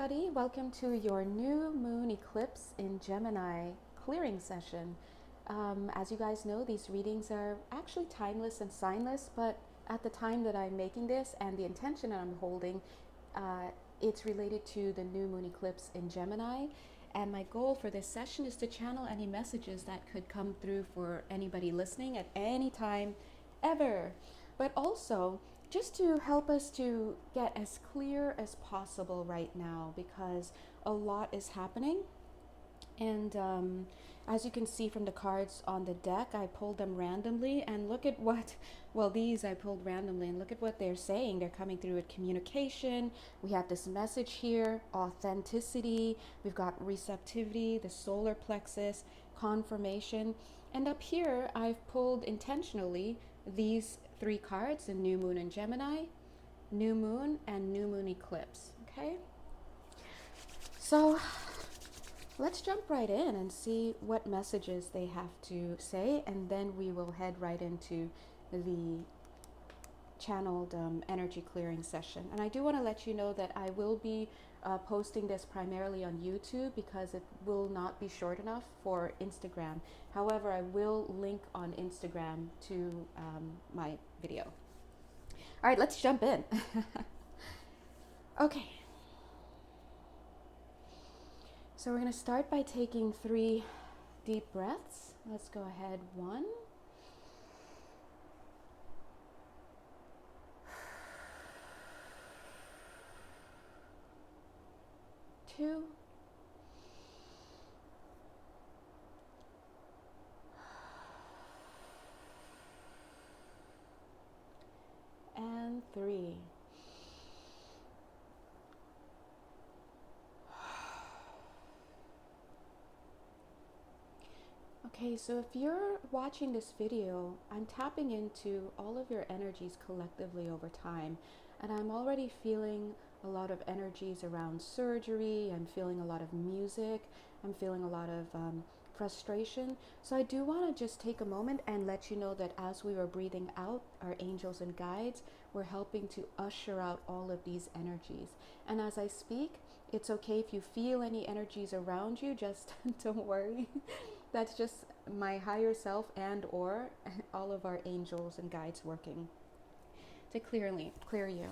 everybody. Welcome to your new moon eclipse in Gemini clearing session. As you guys know, these readings are actually timeless and signless, but at the time that I'm making this and the intention that I'm holding, uh, it's related to the new moon eclipse in Gemini. And my goal for this session is to channel any messages that could come through for anybody listening at any time ever. But also, just to help us to get as clear as possible right now, because a lot is happening. And as you can see from the cards on the deck, I pulled them randomly, and look at what, well, these I pulled randomly, and look at what they're saying. They're coming through with communication. We have this message here, authenticity. We've got receptivity, the solar plexus, confirmation. And up here, I've pulled intentionally these three cards, the new moon in Gemini, new moon, and new moon eclipse. Okay? So let's jump right in and see what messages they have to say, and then we will head right into the channeled energy clearing session. And I do want to let you know that I will be posting this primarily on YouTube because it will not be short enough for Instagram. However, I will link on Instagram to my video. All right, let's jump in. Okay. So we're going to start by taking 3 deep breaths. Let's go ahead. 1. 2. And 3. Okay, so if you're watching this video, I'm tapping into all of your energies collectively over time, and I'm already feeling a lot of energies around surgery. I'm feeling a lot of music. I'm feeling a lot of frustration. So I do want to just take a moment and let you know that as we were breathing out, our angels and guides were helping to usher out all of these energies. And as I speak, it's okay if you feel any energies around you, just don't worry. That's just my higher self and or all of our angels and guides working to clear you.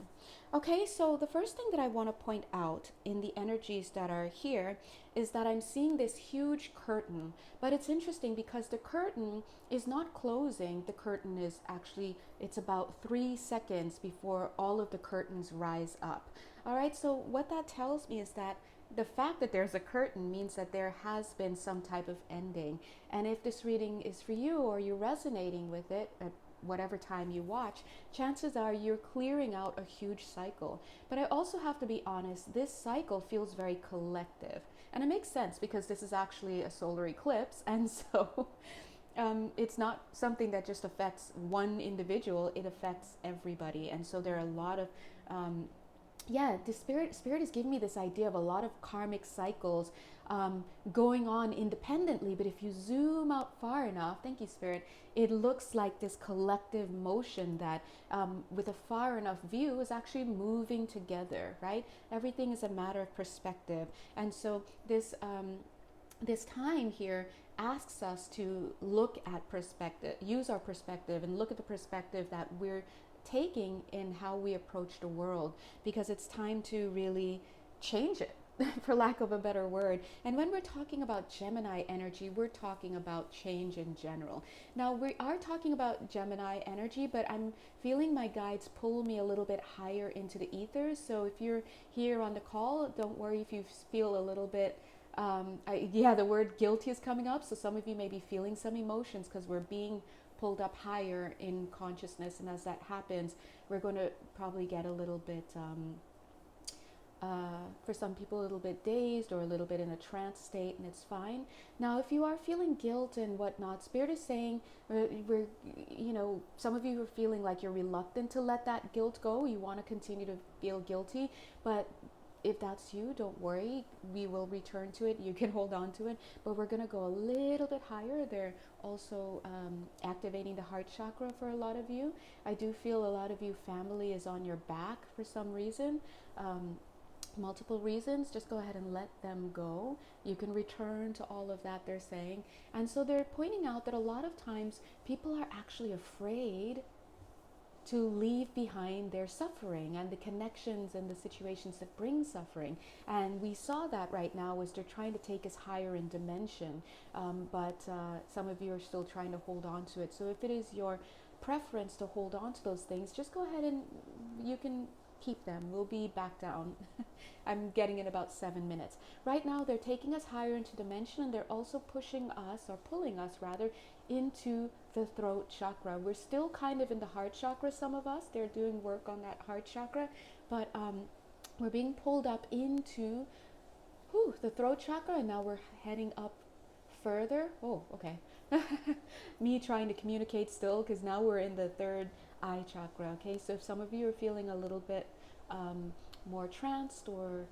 Okay, so the first thing that I want to point out in the energies that are here is that I'm seeing this huge curtain, but it's interesting because the curtain is not closing. The curtain is actually, it's about 3 seconds before all of the curtains rise up. All right, so what that tells me is that the fact that there's a curtain means that there has been some type of ending. And if this reading is for you or you're resonating with it at whatever time you watch, chances are you're clearing out a huge cycle. But I also have to be honest, this cycle feels very collective. And it makes sense because this is actually a solar eclipse. And so it's not something that just affects one individual, it affects everybody. And so there are a lot of the spirit is giving me this idea of a lot of karmic cycles going on independently, but if you zoom out far enough, thank you, spirit, it looks like this collective motion that with a far enough view is actually moving together, right? Everything is a matter of perspective. And so this time here asks us to look at perspective, use our perspective, and look at the perspective that we're taking in how we approach the world, because it's time to really change it, for lack of a better word. And when we're talking about Gemini energy, we're talking about change in general. Now, we are talking about Gemini energy, but I'm feeling my guides pull me a little bit higher into the ethers. So if you're here on the call, don't worry if you feel a little bit the word guilty is coming up. So some of you may be feeling some emotions because we're being pulled up higher in consciousness, and as that happens, we're going to probably get a little bit for some people a little bit dazed or a little bit in a trance state, and it's fine. Now if you are feeling guilt and whatnot, spirit is saying some of you are feeling like you're reluctant to let that guilt go. You want to continue to feel guilty, but if that's you, don't worry, we will return to it. You can hold on to it, but we're going to go a little bit higher. They're also activating the heart chakra for a lot of you. I do feel a lot of you, family is on your back for some reason. multiple reasons, just go ahead and let them go. You can return to all of that, they're saying. And so they're pointing out that a lot of times people are actually afraid to leave behind their suffering and the connections and the situations that bring suffering. And we saw that right now as they're trying to take us higher in dimension, but some of you are still trying to hold on to it. So if it is your preference to hold on to those things, just go ahead and you can keep them. We'll be back down. I'm getting in about 7 minutes. Right now they're taking us higher into dimension, and they're also pushing us, or pulling us rather, into the throat chakra. We're still kind of in the heart chakra, some of us. They're doing work on that heart chakra, but we're being pulled up into the throat chakra, and now we're heading up further. Oh, okay. Me trying to communicate still, because now we're in the third eye chakra. Okay, so if some of you are feeling a little bit more tranced, or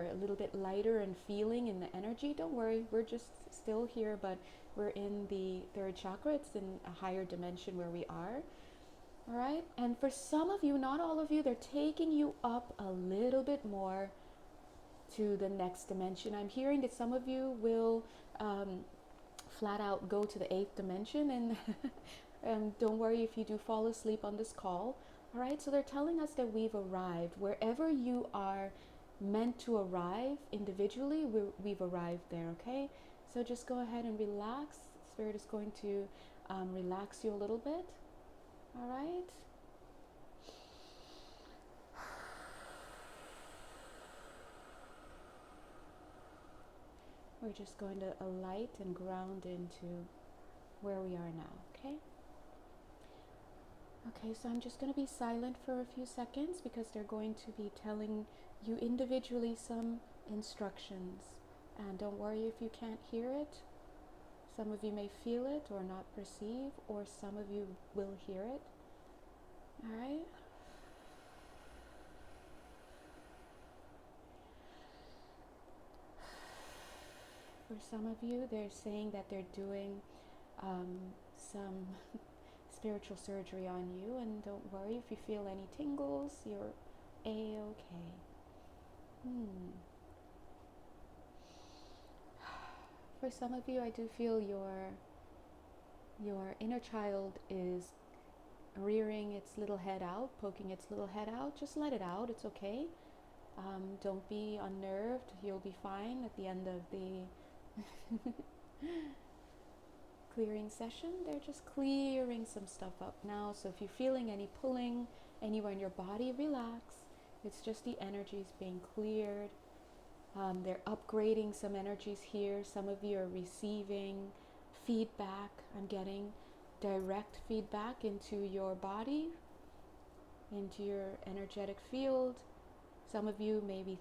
a little bit lighter and feeling in the energy, don't worry, we're just still here, but we're in the third chakra. It's in a higher dimension where we are. All right, and for some of you, not all of you, they're taking you up a little bit more to the next dimension. I'm hearing that some of you will flat out go to the 8th dimension, and don't worry if you do fall asleep on this call. All right, so they're telling us that we've arrived. Wherever you are meant to arrive individually, we've arrived there, okay? So just go ahead and relax. Spirit is going to relax you a little bit. All right. We're just going to alight and ground into where we are now, okay? Okay, so I'm just going to be silent for a few seconds, because they're going to be telling you individually some instructions. And don't worry if you can't hear it. Some of you may feel it or not perceive, or some of you will hear it. All right? For some of you, they're saying that they're doing some spiritual surgery on you, and don't worry if you feel any tingles, you're a-okay. For some of you, I do feel your inner child is rearing its little head out, poking its little head out. Just let it out, it's okay. Don't be unnerved, you'll be fine at the end of the clearing session. They're just clearing some stuff up now. So if you're feeling any pulling anywhere in your body, relax. It's just the energies being cleared. They're upgrading some energies here. Some of you are receiving feedback. I'm getting direct feedback into your body, into your energetic field. Some of you may be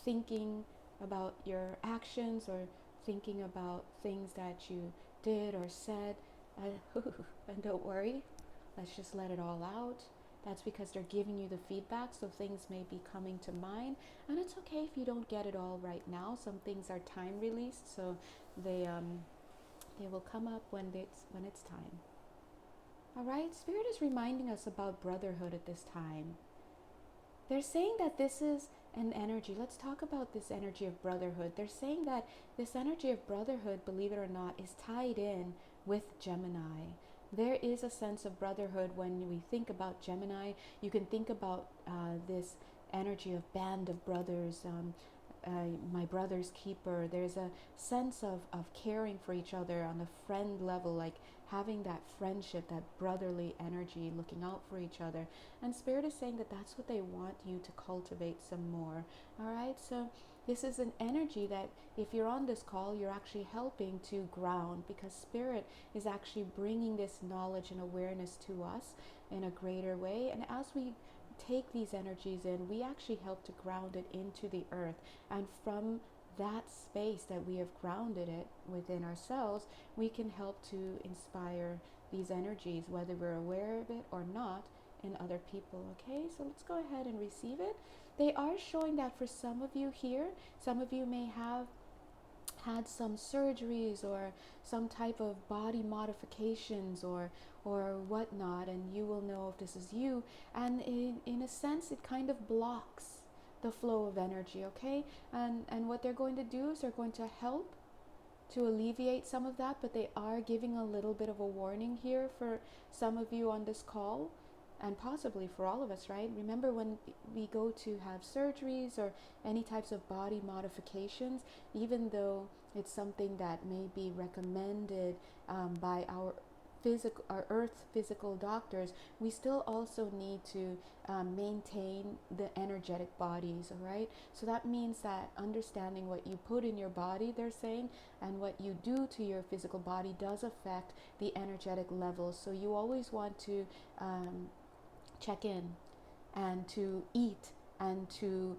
thinking about your actions, or thinking about things that you did or said. And don't worry, let's just let it all out. That's because they're giving you the feedback, so things may be coming to mind. And it's okay if you don't get it all right now. Some things are time released, so they will come up when it's time. All right, Spirit is reminding us about brotherhood at this time. They're saying that this is an energy. Let's talk about this energy of brotherhood. They're saying that this energy of brotherhood, believe it or not, is tied in with Gemini. There is a sense of brotherhood when we think about Gemini. You can think about this energy of band of brothers, my brother's keeper. There's a sense of caring for each other on a friend level, like having that friendship, that brotherly energy, looking out for each other. And Spirit is saying that that's what they want you to cultivate some more. All right, so this is an energy that if you're on this call, you're actually helping to ground, because Spirit is actually bringing this knowledge and awareness to us in a greater way. And as we take these energies in, we actually help to ground it into the earth. And from that space that we have grounded it within ourselves, we can help to inspire these energies, whether we're aware of it or not, in other people. Okay, so let's go ahead and receive it. They are showing that for some of you here, some of you may have had some surgeries or some type of body modifications or whatnot, and you will know if this is you. And in a sense, it kind of blocks the flow of energy, okay? And what they're going to do is they're going to help to alleviate some of that, but they are giving a little bit of a warning here for some of you on this call, and possibly for all of us, right? Remember, when we go to have surgeries or any types of body modifications, even though it's something that may be recommended by our earth physical doctors, we still also need to maintain the energetic bodies, all right? So that means that understanding what you put in your body, they're saying, and what you do to your physical body does affect the energetic levels. So you always want to check in and to eat and to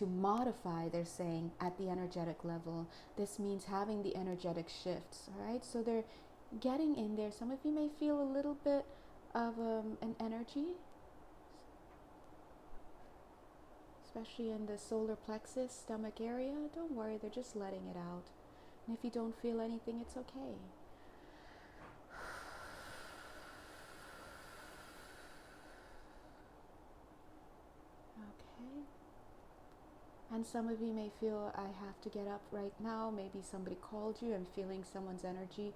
modify, they're saying, at the energetic level. This means having the energetic shifts, all right? So they're getting in there. Some of you may feel a little bit of an energy, especially in the solar plexus, stomach area. Don't worry, they're just letting it out. And if you don't feel anything, it's okay. Okay. And some of you may feel, I have to get up right now. Maybe somebody called you and feeling someone's energy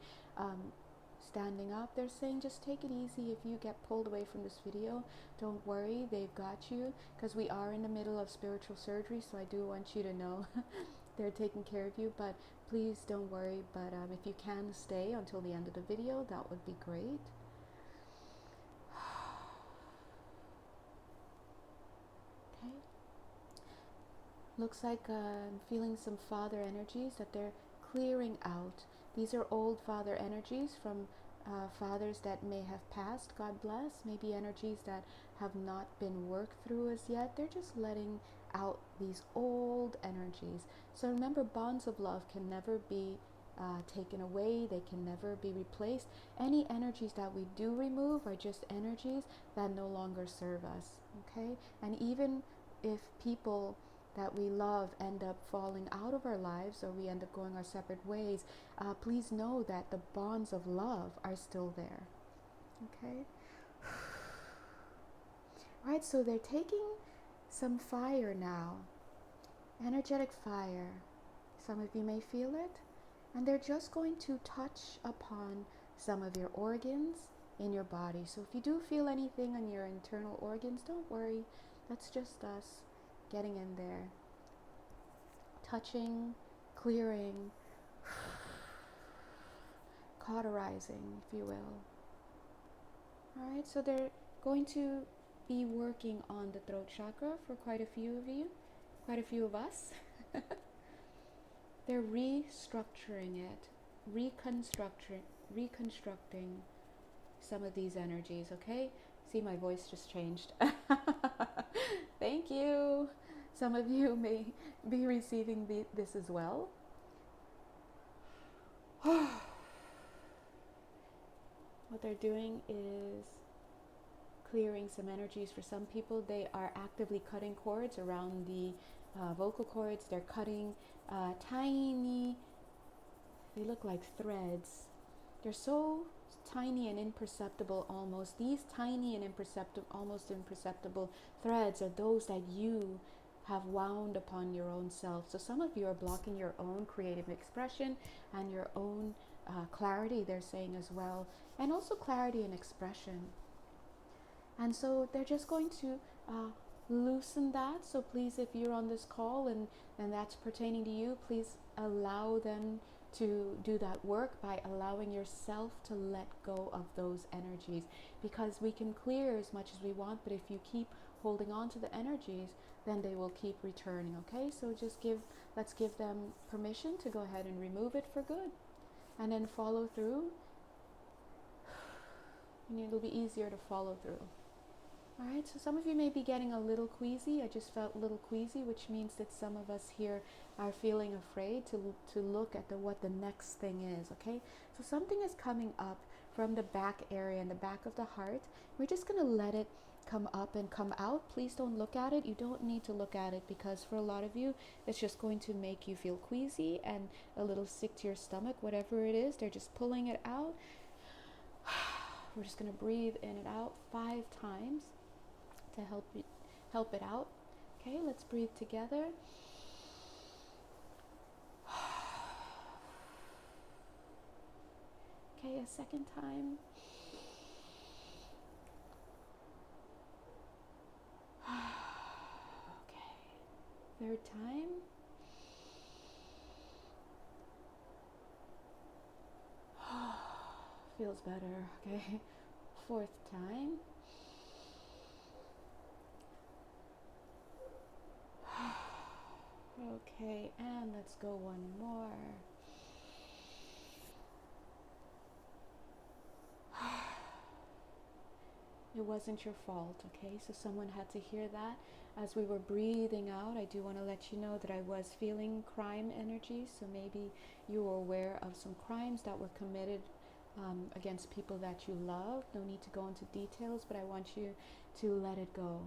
standing up. They're saying just take it easy. If you get pulled away from this video, don't worry, they've got you, because we are in the middle of spiritual surgery, so I do want you to know they're taking care of you. But please don't worry. But if you can stay until the end of the video, that would be great. Okay. Looks like I'm feeling some father energies that they're clearing out. These are old father energies from fathers that may have passed, God bless. Maybe energies that have not been worked through as yet. They're just letting out these old energies. So remember, bonds of love can never be taken away. They can never be replaced. Any energies that we do remove are just energies that no longer serve us, okay? And even if people that we love end up falling out of our lives, or we end up going our separate ways, please know that the bonds of love are still there. Okay? Right, so they're taking some fire now, energetic fire. Some of you may feel it, and they're just going to touch upon some of your organs in your body. So if you do feel anything on your internal organs, don't worry, that's just us getting in there, touching, clearing, cauterizing, if you will. All right, so they're going to be working on the throat chakra for quite a few of you, quite a few of us. They're restructuring it, reconstructing some of these energies, okay? See, my voice just changed. Thank you. Some of you may be receiving this as well. What they're doing is clearing some energies for some people. They are actively cutting cords around the vocal cords. They're cutting tiny, they look like threads. They're so tiny and imperceptible almost. These tiny and almost imperceptible threads are those that you have wound upon your own self. So some of you are blocking your own creative expression and your own clarity, they're saying as well, and also clarity and expression. And so they're just going to loosen that. So please, if you're on this call and that's pertaining to you, please allow them to do that work by allowing yourself to let go of those energies, because we can clear as much as we want, but if you keep holding on to the energies, then they will keep returning. Okay, so let's give them permission to go ahead and remove it for good, and then follow through, and it'll be easier to follow through. All right, so some of you may be getting a little queasy. I just felt a little queasy, which means that some of us here are feeling afraid to look at what the next thing is, okay? So something is coming up from the back area, in the back of the heart. We're just going to let it come up and come out. Please don't look at it. You don't need to look at it, because for a lot of you, it's just going to make you feel queasy and a little sick to your stomach, whatever it is. They're just pulling it out. We're just going to breathe in and out 5 times to help it out. Okay, let's breathe together. Okay, a second time. Okay, third time. Feels better. Okay, fourth time. Okay, and let's go one more. It wasn't your fault, okay? So someone had to hear that. As we were breathing out, I do want to let you know that I was feeling crime energy. So maybe you were aware of some crimes that were committed against people that you love. No need to go into details, but I want you to let it go.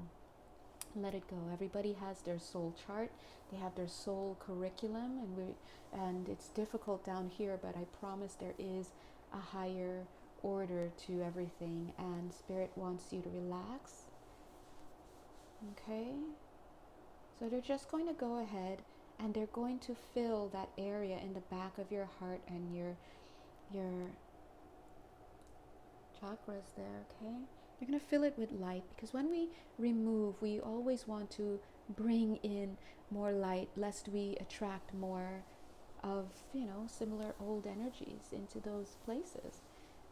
Let it go. Everybody has their soul chart. They have their soul curriculum, and it's difficult down here, but I promise there is a higher order to everything, and spirit wants you to relax. Okay, so they're just going to go ahead and they're going to fill that area in the back of your heart and your chakras there. Okay, you're going to fill it with light, because when we remove, we always want to bring in more light lest we attract more of, similar old energies into those places.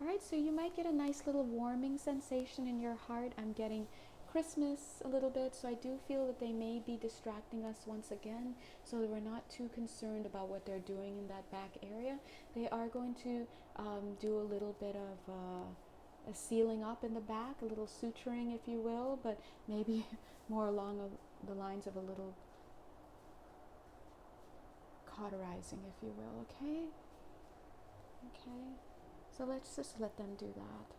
All right, so you might get a nice little warming sensation in your heart. I'm getting Christmas a little bit, so I do feel that they may be distracting us once again, so that we're not too concerned about what they're doing in that back area. They are going to do a little bit of a sealing up in the back, a little suturing, if you will, but maybe more along the lines of a little cauterizing, if you will. Okay? Okay. So let's just let them do that.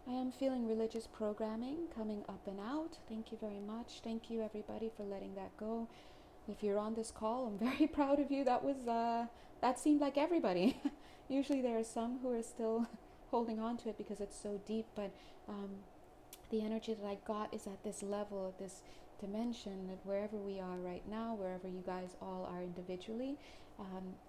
I am feeling religious programming coming up and out. Thank you very much. Thank you, everybody, for letting that go. If you're on this call, I'm very proud of you. That seemed like everybody. Usually there are some who are still holding on to it because it's so deep, but the energy that I got is at this level, at this dimension, that wherever we are right now, wherever you guys all are individually,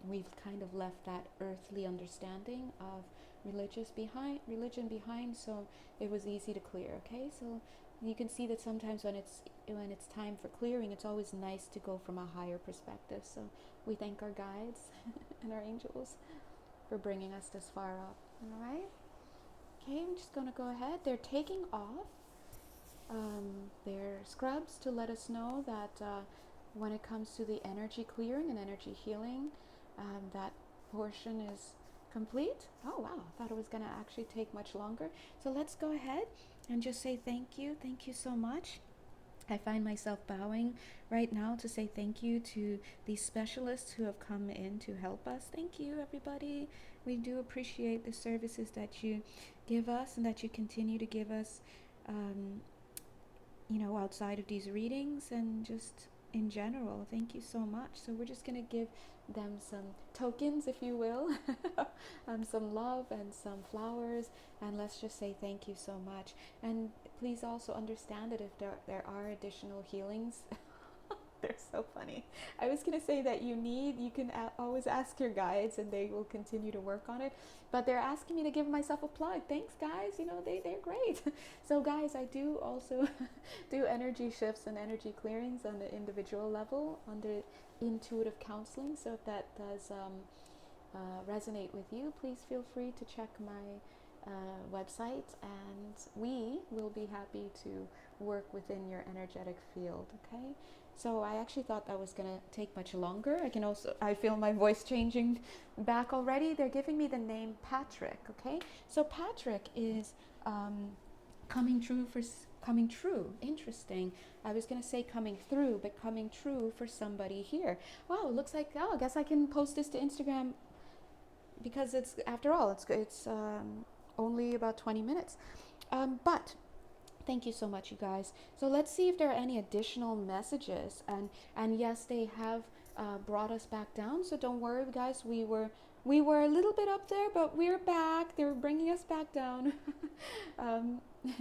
we've kind of left that earthly understanding of religion behind, so it was easy to clear. Okay, so you can see that sometimes when it's time for clearing, it's always nice to go from a higher perspective. So we thank our guides and our angels for bringing us this far up. All right. Okay, I'm just going to go ahead. They're taking off their scrubs to let us know that when it comes to the energy clearing and energy healing, that portion is complete. Oh wow, I thought it was going to actually take much longer. So let's go ahead and just say thank you. Thank you so much. I find myself bowing right now to say thank you to these specialists who have come in to help us. Thank you, everybody. We do appreciate the services that you give us and that you continue to give us, outside of these readings and just in general. Thank you so much. So we're just going to give them some tokens, if you will, some love and some flowers, and let's just say thank you so much. And please also understand that if there are additional healings, they're so funny. I was going to say that you can always ask your guides and they will continue to work on it. But they're asking me to give myself a plug. Thanks, guys. They're great. So, guys, I do also do energy shifts and energy clearings on the individual level under intuitive counseling. So if that does resonate with you, please feel free to check my website, and we will be happy to work within your energetic field. Okay, so I actually thought that was going to take much longer. I feel my voice changing back already. They're giving me the name Patrick. Okay, so Patrick is coming true. Interesting. I was going to say coming through, but coming true for somebody here. Wow, looks like, I guess I can post this to Instagram, because it's, after all, it's only about 20 minutes. But thank you so much, you guys. So let's see if there are any additional messages. And yes, they have brought us back down. So don't worry, guys. We were a little bit up there, but we're back. They were bringing us back down.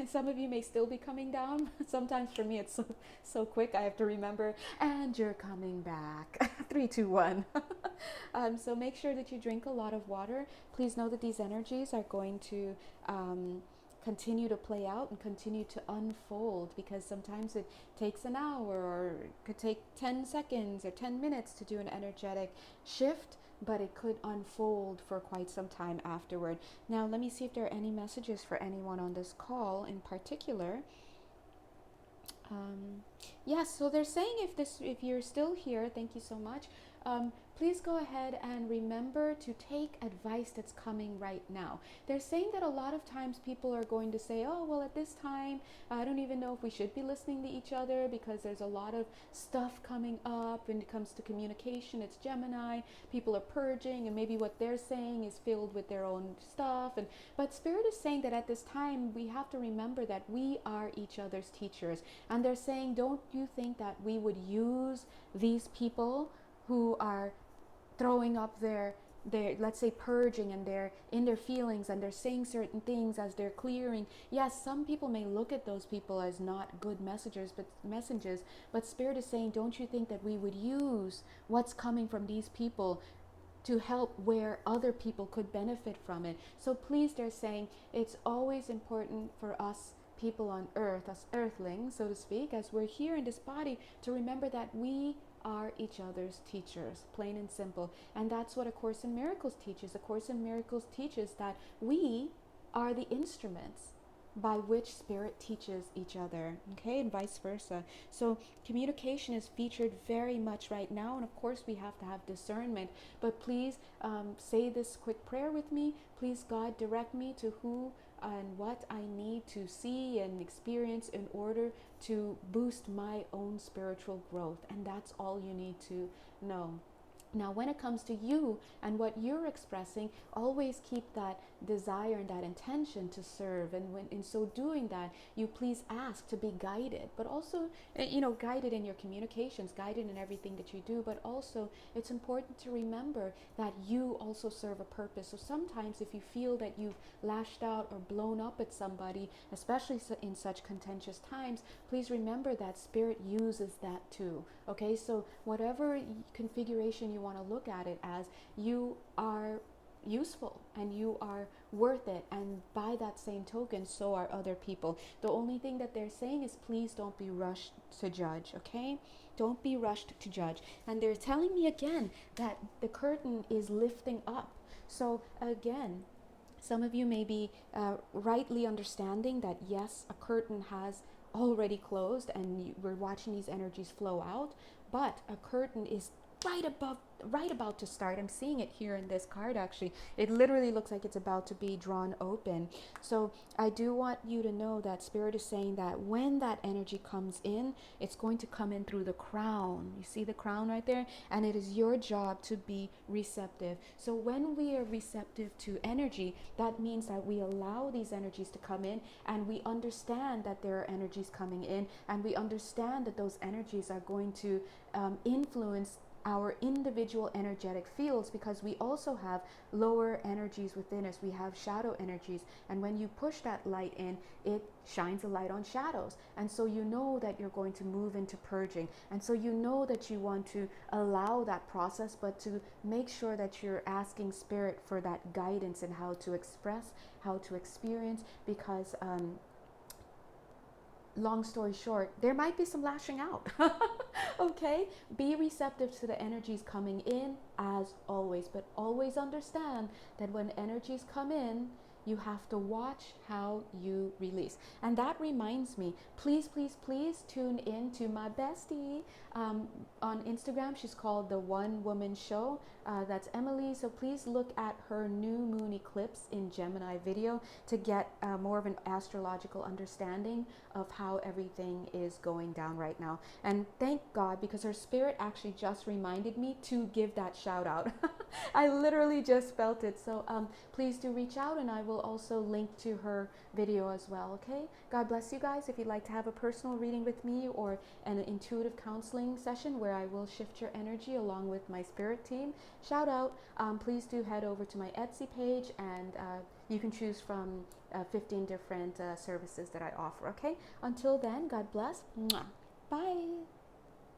Some of you may still be coming down. Sometimes for me, it's so quick. I have to remember, and you're coming back. 3, 2, 1. So make sure that you drink a lot of water. Please know that these energies are going to continue to play out and continue to unfold, because sometimes it takes an hour, or it could take 10 seconds or 10 minutes to do an energetic shift, but it could unfold for quite some time afterward. Now, let me see if there are any messages for anyone on this call in particular. Yes, so they're saying if you're still here, thank you so much. Please go ahead and remember to take advice that's coming right now. They're saying that a lot of times people are going to say, oh, well, at this time, I don't even know if we should be listening to each other, because there's a lot of stuff coming up when it comes to communication. It's Gemini, people are purging, and maybe what they're saying is filled with their own stuff. But Spirit is saying that at this time, we have to remember that we are each other's teachers. And they're saying, don't you think that we would use these people who are throwing up their let's say purging, and they're in their feelings, and they're saying certain things as they're clearing. Yes, some people may look at those people as not good messengers, but Spirit is saying, don't you think that we would use what's coming from these people to help where other people could benefit from it? So please, they're saying it's always important for us people on earth, us earthlings, so to speak, as we're here in this body, to remember that we are each other's teachers, plain and simple. And that's what A Course in Miracles teaches. A Course in Miracles teaches that we are the instruments by which Spirit teaches each other, okay, and vice versa. So communication is featured very much right now, and of course we have to have discernment. But please say this quick prayer with me. Please, God, direct me to who and what I need to see and experience in order to boost my own spiritual growth. And that's all you need to know. Now, when it comes to you and what you're expressing, always keep that desire and that intention to serve. And when in so doing that, you please ask to be guided, but also, guided in your communications, guided in everything that you do. But also, it's important to remember that you also serve a purpose. So sometimes if you feel that you've lashed out or blown up at somebody, especially in such contentious times, please remember that Spirit uses that too. Okay, so whatever configuration you want to look at it as, you are useful and you are worth it, and by that same token, so are other people. The only thing that they're saying is, please don't be rushed to judge, okay? Don't be rushed to judge. And they're telling me again that the curtain is lifting up. So again, some of you may be rightly understanding that yes, a curtain has already closed and we're watching these energies flow out, but a curtain is right about to start. I'm seeing it here in this card. Actually, it literally looks like it's about to be drawn open. So I do want you to know that Spirit is saying that when that energy comes in, it's going to come in through the crown. You see the crown right there? And it is your job to be receptive. So when we are receptive to energy, that means that we allow these energies to come in, and we understand that there are energies coming in, and we understand that those energies are going to influence our individual energetic fields, because we also have lower energies within us. We have shadow energies, and when you push that light in, it shines a light on shadows. And so you know that you're going to move into purging, and so you know that you want to allow that process, but to make sure that you're asking Spirit for that guidance in how to express, how to experience, because long story short, there might be some lashing out. Okay, be receptive to the energies coming in as always, but always understand that when energies come in, you have to watch how you release. And that reminds me, please tune in to my bestie on Instagram. She's called The One Woman Show. That's Emily. So please look at her new moon eclipse in Gemini video to get more of an astrological understanding of how everything is going down right now. And thank God, because her Spirit actually just reminded me to give that shout out. I literally just felt it. So please do reach out, and I will also link to her video as well. Okay, God bless you guys. If you'd like to have a personal reading with me or an intuitive counseling session where I will shift your energy along with my spirit team, shout out, please do head over to my Etsy page and You can choose from 15 different services that I offer, okay? Until then, God bless. Mwah. Bye.